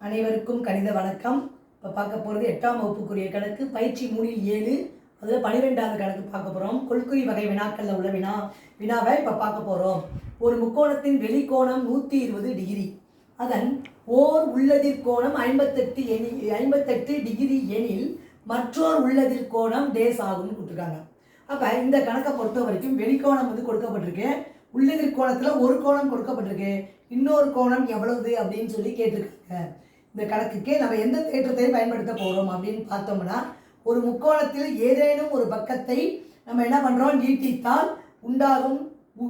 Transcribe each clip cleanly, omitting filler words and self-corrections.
அனைவருக்கும் கணித வணக்கம். இப்போ பார்க்க போகிறது 8ஆம் வகுப்புக்குரிய கணக்கு பயிற்சி 3 அதில் 12வது கணக்கு பார்க்க போகிறோம். கொள்குறி வகை வினாக்களில் உள்ள வினாவை இப்போ பார்க்க போகிறோம். ஒரு முக்கோணத்தின் வெளிக்கோணம் 120 டிகிரி, அதன் ஓர் உள்ளதிர் கோணம் 58 டிகிரி எனில் மற்றோர் உள்ளதிர் கோணம் டேஸ் ஆகும்னு கொடுத்துருக்காங்க. அப்போ இந்த கணக்கை பொறுத்த வரைக்கும் வெளிக்கோணம் கொடுக்கப்பட்டிருக்கு, உள்ளதிர் கோணத்தில் ஒரு கோணம் கொடுக்கப்பட்டிருக்கு, இன்னொரு கோணம் எவ்வளவு அப்படின்னு சொல்லி கேட்டிருக்காங்க. இந்த கணக்குக்கு நம்ம எந்த தேற்றத்தை பயன்படுத்த போகிறோம் அப்படின்னு பார்த்தோம்னா, ஒரு முக்கோணத்தில் ஏதேனும் ஒரு பக்கத்தை நம்ம என்ன பண்ணுறோம், நீட்டித்தால் உண்டாகும்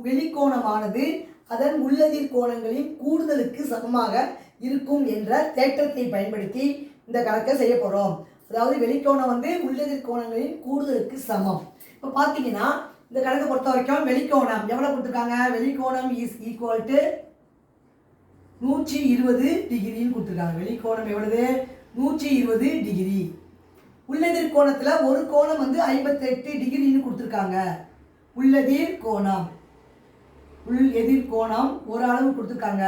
வெளிக்கோணமானது அதன் உள்ளதிர் கோணங்களின் கூடுதலுக்கு சமமாக இருக்கும் என்ற தேற்றத்தை பயன்படுத்தி இந்த கணக்கை செய்ய போகிறோம். அதாவது வெளிக்கோணம் உள்ளதிர் கோணங்களின் கூடுதலுக்கு சமம். இப்போ பார்த்தீங்கன்னா இந்த கணக்கை பொறுத்த வரைக்கும் வெளிக்கோணம் எவ்வளோ கொடுத்துருக்காங்க, வெளிக்கோணம் இஸ் ஈக்குவல் டு 120 டிகிரின்னு கொடுத்துருக்காங்க. வெளிக்கோணம் எவ்வளவு, 120 டிகிரி. உள்ளதிர் கோணத்தில் ஒரு கோணம் 58 டிகிரின்னு கொடுத்துருக்காங்க. உள்ளதிர் கோணம் ஒரு அளவு கொடுத்துருக்காங்க.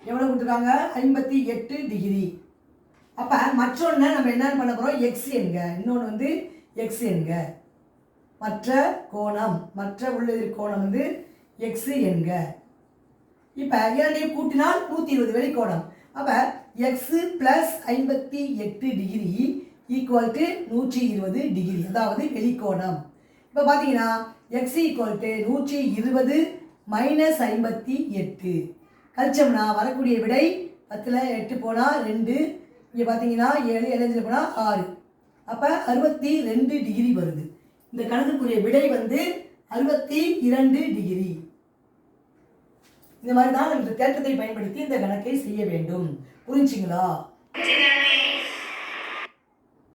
எவ்வளோ கொடுத்துருக்காங்க, 58 டிகிரி. அப்போ மற்றொன்று நம்ம என்ன பண்ண போகிறோம், எக்ஸ் என்க, இன்னொன்று எக்ஸ் என்க. மற்ற உள்ளதிர் கோணம் எக்ஸ் என்க. இப்போ இரண்டையும் கூட்டினால் 120 வெளிக்கோணம். அப்போ x plus 58 degree equal to 120 degree, அதாவது வெளிக்கோணம். இப்போ பார்த்தீங்கன்னா எக்ஸ் ஈக்குவல் டு 120 மைனஸ் 58 கழிச்சோம்னா வரக்கூடிய விடை 10ல் 8 போனால் 2, இங்கே பார்த்தீங்கன்னா 7, 7 போனால் 6, அப்போ 62 டிகிரி வருது. இந்த கணக்குக்குரிய விடை 62 டிகிரி. இந்த மாதிரி தான் நம்ம தேற்றத்தை பயன்படுத்தி இந்த கணக்கை செய்ய வேண்டும். புரிஞ்சுங்களா?